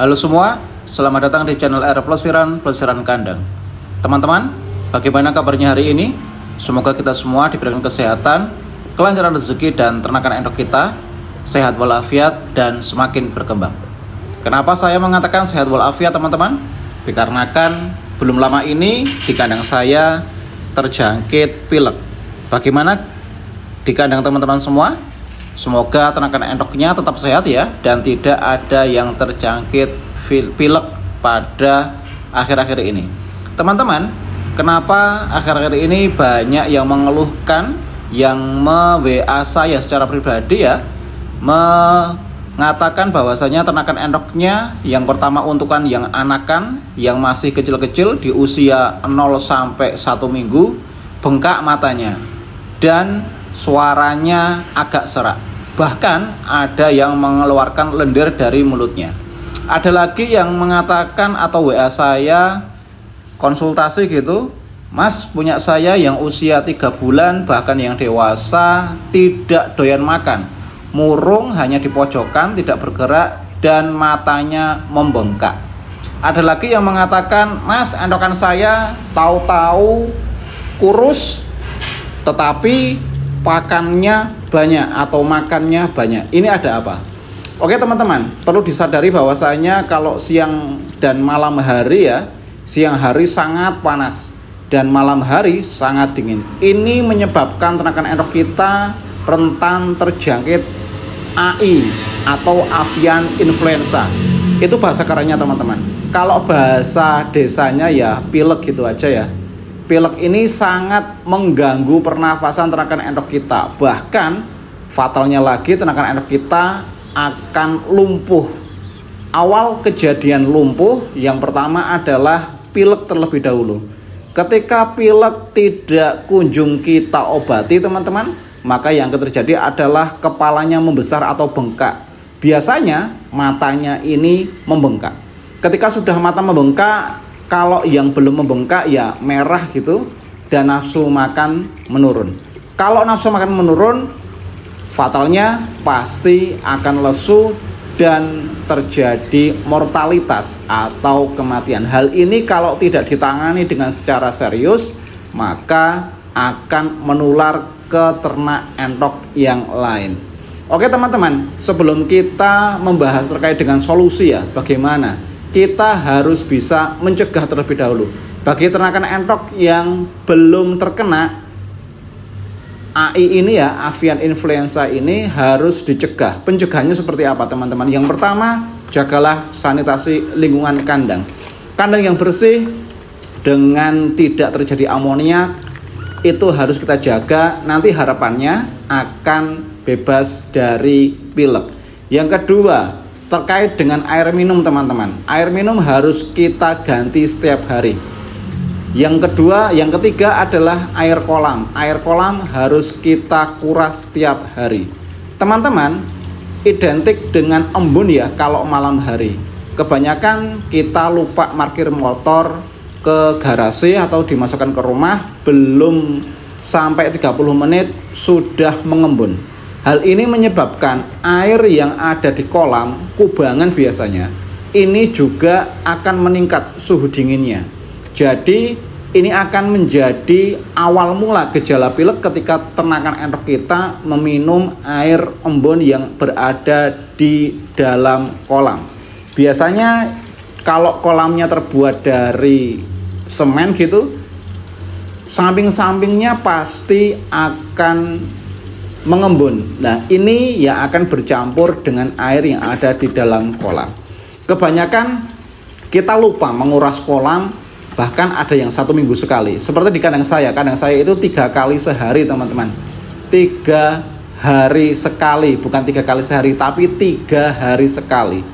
Halo semua, selamat datang di channel R Pelesiran Kandang. Teman-teman, bagaimana kabarnya hari ini? Semoga kita semua diberikan kesehatan, kelancaran rezeki dan ternakan endok kita sehat walafiat dan semakin berkembang. Kenapa saya mengatakan sehat walafiat, teman-teman? Dikarenakan belum lama ini di kandang saya terjangkit pilek. Bagaimana di kandang teman-teman semua? Semoga ternakan endoknya tetap sehat ya, dan tidak ada yang terjangkit pilek pada akhir-akhir ini. Teman-teman, kenapa akhir-akhir ini banyak yang mengeluhkan, yang me-WA saya secara pribadi ya, mengatakan bahwasanya ternakan endoknya yang pertama untukan yang anakan, yang masih kecil-kecil di usia 0 sampai 1 minggu, bengkak matanya dan suaranya agak serak. Bahkan ada yang mengeluarkan lendir dari mulutnya. Ada lagi yang mengatakan atau WA saya konsultasi gitu, Mas, punya saya yang usia 3 bulan bahkan yang dewasa tidak doyan makan, murung hanya di pojokan, tidak bergerak dan matanya membengkak. Ada lagi yang mengatakan, Mas, endokan saya tahu-tahu kurus tetapi pakannya banyak atau makannya banyak. Ini ada apa? Oke teman-teman, perlu disadari bahwasanya kalau siang dan malam hari ya, siang hari sangat panas dan malam hari sangat dingin. Ini menyebabkan ternakan endok kita rentan terjangkit AI atau avian influenza. Itu bahasa kerennya teman-teman. Kalau bahasa desanya ya pilek gitu aja ya. Pilek ini sangat mengganggu pernafasan ternakan endok kita. Bahkan fatalnya lagi, ternakan endok kita akan lumpuh. Awal kejadian lumpuh yang pertama adalah pilek terlebih dahulu. Ketika pilek tidak kunjung kita obati teman-teman, maka yang terjadi adalah kepalanya membesar atau bengkak. Biasanya matanya ini membengkak. Ketika sudah mata membengkak, kalau yang belum membengkak ya merah gitu dan nafsu makan menurun. Kalau nafsu makan menurun, fatalnya pasti akan lesu dan terjadi mortalitas atau kematian. Hal ini kalau tidak ditangani dengan secara serius, maka akan menular ke ternak endok yang lain. Oke teman-teman, sebelum kita membahas terkait dengan solusi ya, bagaimana kita harus bisa mencegah terlebih dahulu. Bagi ternakan endok yang belum terkena AI ini ya, avian influenza ini harus dicegah. Pencegahannya seperti apa teman-teman? Yang pertama, jagalah sanitasi lingkungan kandang. Kandang yang bersih dengan tidak terjadi amonia itu harus kita jaga. Nanti harapannya akan bebas dari pilek. Yang kedua, terkait dengan air minum teman-teman. Air minum harus kita ganti setiap hari. Yang ketiga adalah air kolam. Air kolam harus kita kuras setiap hari. Teman-teman, identik dengan embun ya kalau malam hari. Kebanyakan kita lupa parkir motor ke garasi atau dimasukkan ke rumah, belum sampai 30 menit sudah mengembun. Hal ini menyebabkan air yang ada di kolam, kubangan biasanya, ini juga akan meningkat suhu dinginnya. Jadi ini akan menjadi awal mula gejala pilek ketika ternakan endok kita meminum air embun yang berada di dalam kolam. Biasanya kalau kolamnya terbuat dari semen gitu, samping-sampingnya pasti akan mengembun. Nah ini yang akan bercampur dengan air yang ada di dalam kolam. Kebanyakan kita lupa menguras kolam, bahkan ada yang 1 minggu sekali. Seperti di kandang saya itu 3 kali sehari teman-teman. 3 hari sekali, bukan 3 kali sehari, tapi 3 hari sekali.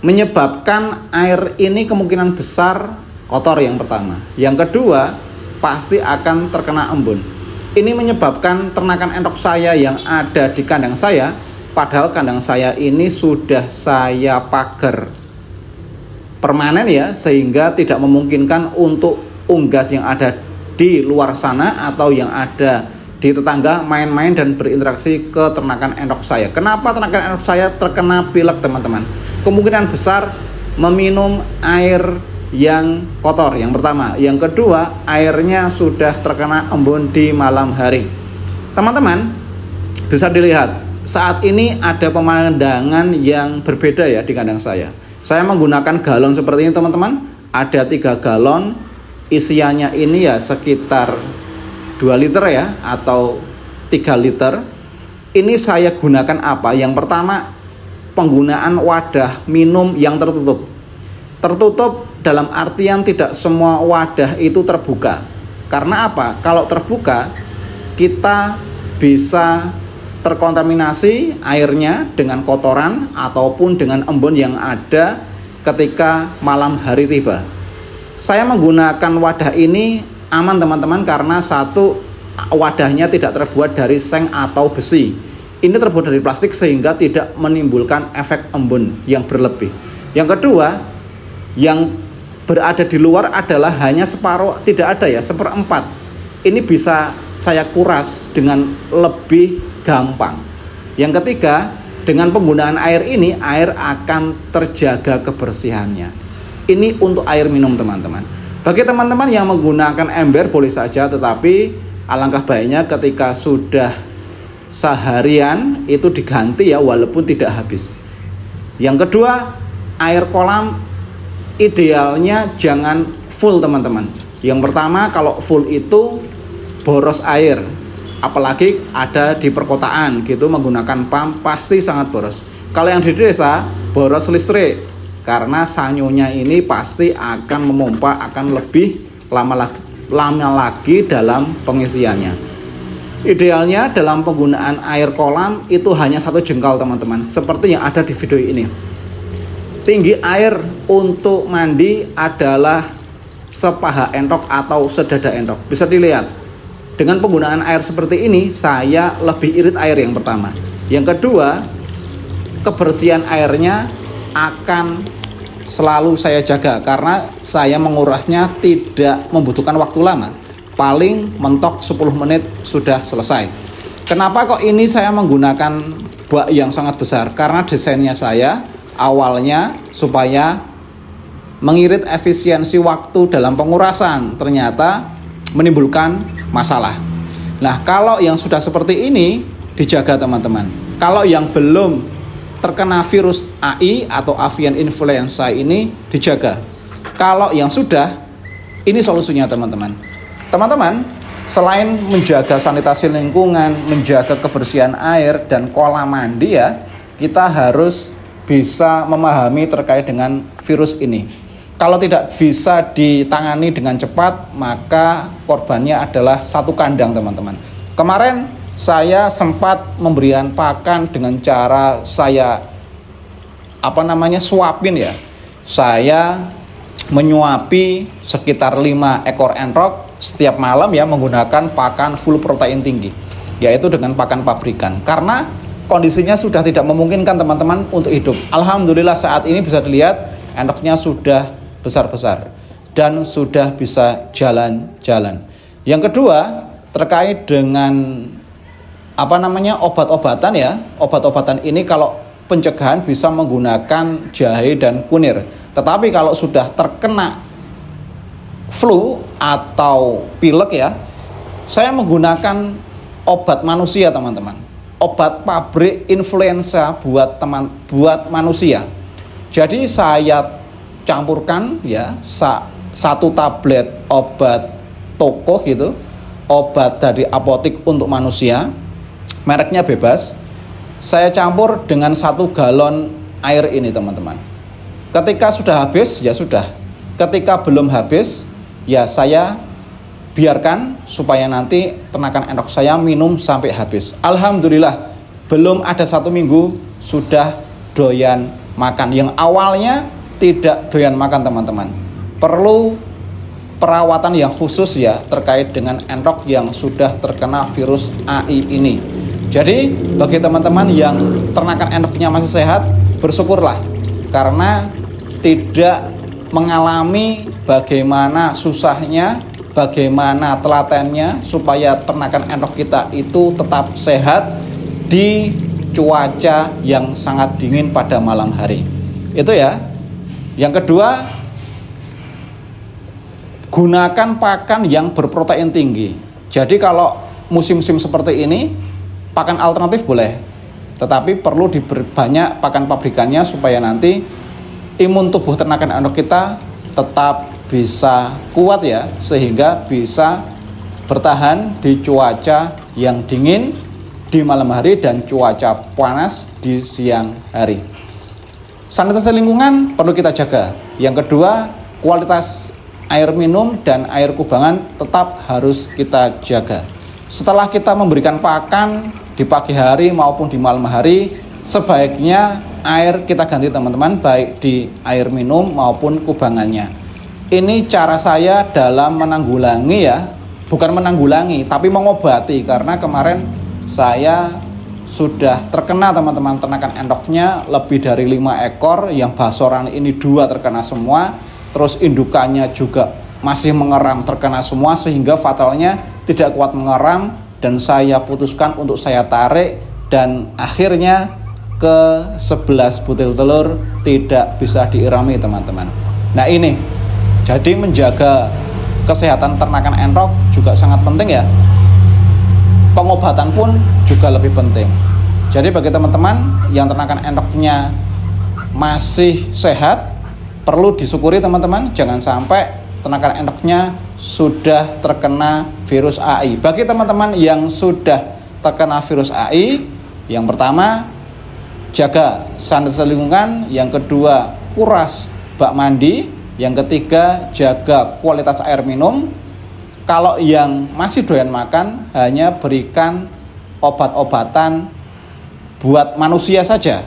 Menyebabkan air ini kemungkinan besar kotor yang pertama. Yang kedua, pasti akan terkena embun. Ini menyebabkan ternakan endok saya yang ada di kandang saya, padahal kandang saya ini sudah saya pagar permanen ya, sehingga tidak memungkinkan untuk unggas yang ada di luar sana atau yang ada di tetangga main-main dan berinteraksi ke ternakan endok saya. Kenapa ternakan endok saya terkena pilek, teman-teman? Kemungkinan besar meminum air yang kotor, yang pertama. Yang kedua, airnya sudah terkena embun di malam hari. Teman-teman, bisa dilihat saat ini ada pemandangan yang berbeda ya di kandang saya. Saya menggunakan galon seperti ini, teman-teman. Ada 3 galon, isiannya ini ya sekitar 2 liter ya, atau 3 liter. Ini saya gunakan apa? Yang pertama, penggunaan wadah minum yang tertutup. Tertutup dalam artian tidak semua wadah itu terbuka. Karena apa? Kalau terbuka, kita bisa terkontaminasi airnya dengan kotoran ataupun dengan embun yang ada ketika malam hari tiba. Saya menggunakan wadah ini aman, teman-teman, karena satu, wadahnya tidak terbuat dari seng atau besi. Ini terbuat dari plastik sehingga tidak menimbulkan efek embun yang berlebih. Yang kedua, yang berada di luar adalah hanya separuh, tidak ada ya, 1/4. Ini bisa saya kuras dengan lebih gampang. Yang ketiga, dengan penggunaan air ini, air akan terjaga kebersihannya. Ini untuk air minum, teman-teman. Bagi teman-teman yang menggunakan ember boleh saja, tetapi alangkah baiknya ketika sudah seharian itu diganti ya, walaupun tidak habis. Yang kedua, air kolam idealnya jangan full, teman-teman. Yang pertama, kalau full itu boros air, apalagi ada di perkotaan gitu menggunakan pump, pasti sangat boros. Kalau yang di desa, boros listrik, karena sanyonya ini pasti akan memompa, akan lebih lama lagi dalam pengisiannya. Idealnya dalam penggunaan air kolam itu hanya 1 jengkal, teman-teman, seperti yang ada di video ini. Tinggi air untuk mandi adalah sepaha entok atau sedada entok. Bisa dilihat, dengan penggunaan air seperti ini saya lebih irit air, yang pertama. Yang kedua, kebersihan airnya akan selalu saya jaga karena saya mengurasnya tidak membutuhkan waktu lama. Paling mentok 10 menit sudah selesai. Kenapa kok ini saya menggunakan bak yang sangat besar? Karena desainnya saya awalnya supaya mengirit efisiensi waktu dalam pengurasan, ternyata menimbulkan masalah. Nah, kalau yang sudah seperti ini dijaga, teman-teman. Kalau yang belum terkena virus AI atau avian influenza ini dijaga. Kalau yang sudah, ini solusinya, teman-teman. Teman-teman, selain menjaga sanitasi lingkungan, menjaga kebersihan air dan kolam mandi ya, kita harus bisa memahami terkait dengan virus ini. Kalau tidak bisa ditangani dengan cepat, maka korbannya adalah satu kandang, teman-teman. Kemarin saya sempat memberikan pakan dengan cara saya suapin ya. Saya menyuapi sekitar 5 ekor entok setiap malam ya, menggunakan pakan full protein tinggi, yaitu dengan pakan pabrikan. Karena kondisinya sudah tidak memungkinkan, teman-teman, untuk hidup. Alhamdulillah saat ini bisa dilihat endoknya sudah besar-besar dan sudah bisa jalan-jalan. Yang kedua, terkait dengan obat-obatan ya. Obat-obatan ini kalau pencegahan bisa menggunakan jahe dan kunir. Tetapi kalau sudah terkena flu atau pilek ya, saya menggunakan obat manusia, teman-teman. Obat pabrik influenza buat manusia. Jadi saya campurkan ya 1 tablet obat toko gitu, obat dari apotik untuk manusia. Mereknya bebas. Saya campur dengan 1 galon air ini, teman-teman. Ketika sudah habis, ya sudah. Ketika belum habis, ya saya biarkan supaya nanti ternakan endok saya minum sampai habis. Alhamdulillah, belum ada 1 minggu sudah doyan makan. Yang awalnya tidak doyan makan, teman-teman. Perlu perawatan yang khusus ya terkait dengan endok yang sudah terkena virus AI ini. Jadi bagi teman-teman yang ternakan endoknya masih sehat, bersyukurlah karena tidak mengalami bagaimana susahnya bagaimana telatennya supaya ternakan endok kita itu tetap sehat di cuaca yang sangat dingin pada malam hari. Itu ya. Yang kedua, gunakan pakan yang berprotein tinggi. Jadi kalau musim-musim seperti ini, pakan alternatif boleh, tetapi perlu diperbanyak pakan pabrikannya supaya nanti imun tubuh ternakan endok kita tetap bisa kuat ya, sehingga bisa bertahan di cuaca yang dingin di malam hari dan cuaca panas di siang hari. Sanitasi lingkungan perlu kita jaga. Yang kedua, kualitas air minum dan air kubangan tetap harus kita jaga. Setelah kita memberikan pakan di pagi hari maupun di malam hari, sebaiknya air kita ganti teman-teman, baik di air minum maupun kubangannya. Ini cara saya dalam menanggulangi ya, bukan menanggulangi tapi mengobati, karena kemarin saya sudah terkena teman-teman ternakan endoknya lebih dari 5 ekor, yang basoran ini 2 terkena semua, terus indukannya juga masih mengeram terkena semua, sehingga fatalnya tidak kuat mengeram dan saya putuskan untuk saya tarik, dan akhirnya ke 11 butir telur tidak bisa diirami teman-teman. Nah ini, jadi menjaga kesehatan ternakan endok juga sangat penting ya. Pengobatan pun juga lebih penting. Jadi bagi teman-teman yang ternakan endoknya masih sehat, perlu disyukuri teman-teman. Jangan sampai ternakan endoknya sudah terkena virus AI. Bagi teman-teman yang sudah terkena virus AI, yang pertama, jaga sanitasi lingkungan. Yang kedua, kuras bak mandi. Yang ketiga, jaga kualitas air minum. Kalau yang masih doyan makan, hanya berikan obat-obatan buat manusia saja,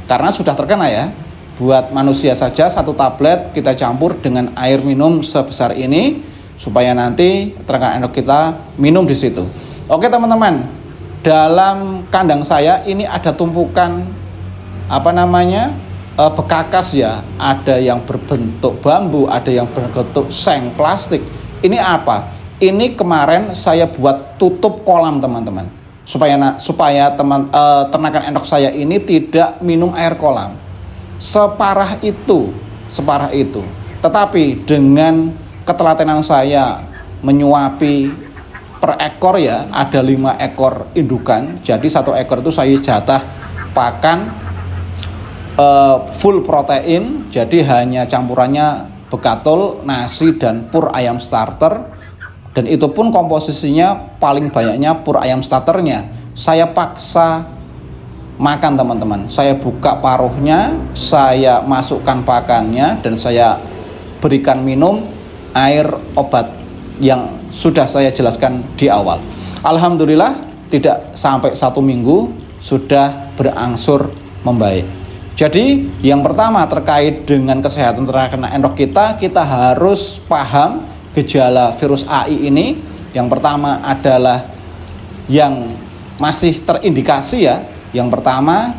karena sudah terkena ya. Buat manusia saja 1 tablet kita campur dengan air minum sebesar ini, supaya nanti ternakan endok kita minum di situ. Oke teman-teman, dalam kandang saya ini ada tumpukan bekakas ya. Ada yang berbentuk bambu, ada yang berbentuk seng plastik. Ini apa? Ini kemarin saya buat tutup kolam teman-teman, supaya ternakan endok saya ini tidak minum air kolam. Separah itu. Tetapi dengan ketelatenan saya menyuapi per ekor ya, ada 5 ekor indukan. Jadi 1 ekor itu saya jatah pakan full protein. Jadi hanya campurannya bekatul, nasi, dan pur ayam starter. Dan itu pun komposisinya paling banyaknya pur ayam starternya. Saya paksa makan teman-teman. Saya buka paruhnya, saya masukkan pakannya, dan saya berikan minum air obat yang sudah saya jelaskan di awal. Alhamdulillah tidak sampai 1 minggu sudah berangsur membaik. Jadi yang pertama terkait dengan kesehatan ternakan endok kita harus paham gejala virus AI ini. Yang pertama adalah yang masih terindikasi ya. Yang pertama,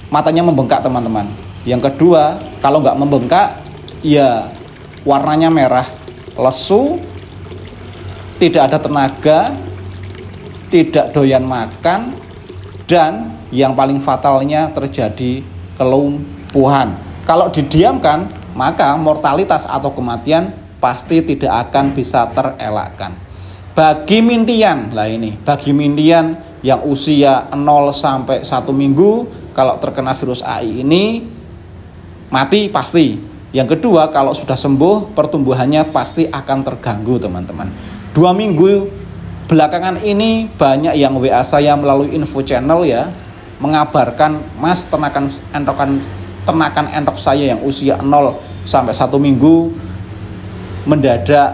matanya membengkak teman-teman. Yang kedua, kalau nggak membengkak ya warnanya merah, lesu, tidak ada tenaga, tidak doyan makan, dan yang paling fatalnya terjadi kelumpuhan. Kalau didiamkan, maka mortalitas atau kematian pasti tidak akan bisa terelakkan. Bagi mintian, bagi mintian yang usia 0 sampai 1 minggu, kalau terkena virus AI ini mati pasti. Yang kedua, kalau sudah sembuh, pertumbuhannya pasti akan terganggu teman-teman. 2 minggu belakangan ini banyak yang WA saya melalui info channel ya, mengabarkan Mas ternakan endok saya yang usia 0 sampai 1 minggu mendadak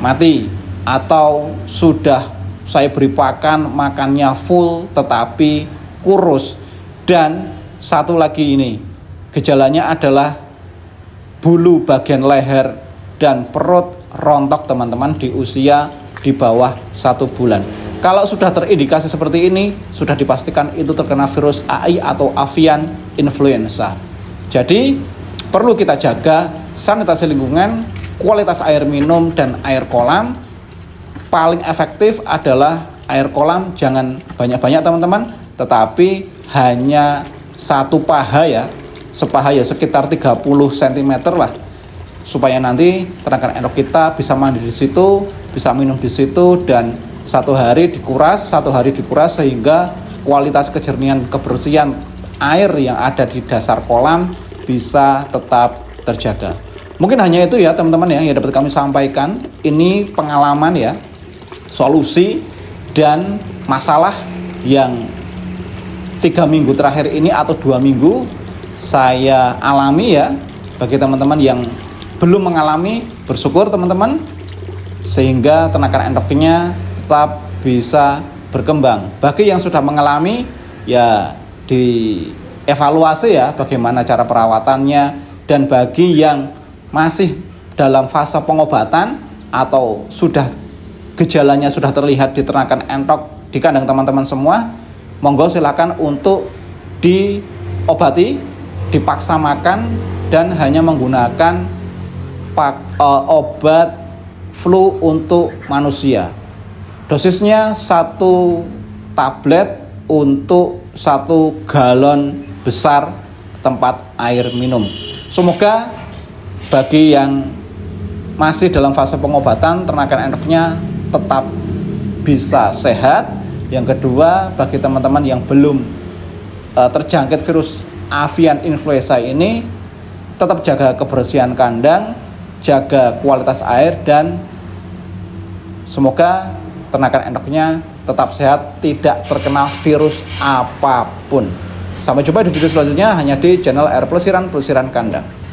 mati, atau sudah saya beri pakan, makannya full tetapi kurus. Dan satu lagi ini, gejalanya adalah bulu bagian leher dan perut rontok teman-teman di usia di bawah 1 bulan. Kalau sudah terindikasi seperti ini, sudah dipastikan itu terkena virus AI atau avian influenza. Jadi perlu kita jaga sanitasi lingkungan, kualitas air minum dan air kolam, paling efektif adalah air kolam jangan banyak-banyak teman-teman, tetapi hanya satu paha ya, sepaha ya sekitar 30 cm lah, supaya nanti ternakan endok kita bisa mandi di situ, bisa minum di situ, dan satu hari dikuras sehingga kualitas kejernihan kebersihan air yang ada di dasar kolam bisa tetap terjaga. Mungkin hanya itu ya teman-teman ya yang dapat kami sampaikan. Ini pengalaman ya, solusi dan masalah yang 3 minggu terakhir ini atau 2 minggu saya alami ya. Bagi teman-teman yang belum mengalami, bersyukur teman-teman, sehingga ternakan endoknya tetap bisa berkembang. Bagi yang sudah mengalami ya dievaluasi ya bagaimana cara perawatannya, dan bagi yang masih dalam fase pengobatan atau sudah gejalanya sudah terlihat di ternakan endok di kandang teman-teman semua, monggo silakan untuk diobati, dipaksa makan, dan hanya menggunakan obat flu untuk manusia. Dosisnya 1 tablet untuk 1 galon besar tempat air minum. Semoga bagi yang masih dalam fase pengobatan ternakan endoknya tetap bisa sehat. Yang kedua, bagi teman-teman yang belum terjangkit virus avian influenza ini, tetap jaga kebersihan kandang, jaga kualitas air, dan semoga ternakan endoknya tetap sehat, tidak terkena virus apapun. Sampai jumpa di video selanjutnya hanya di channel Air Pelesiran Kandang.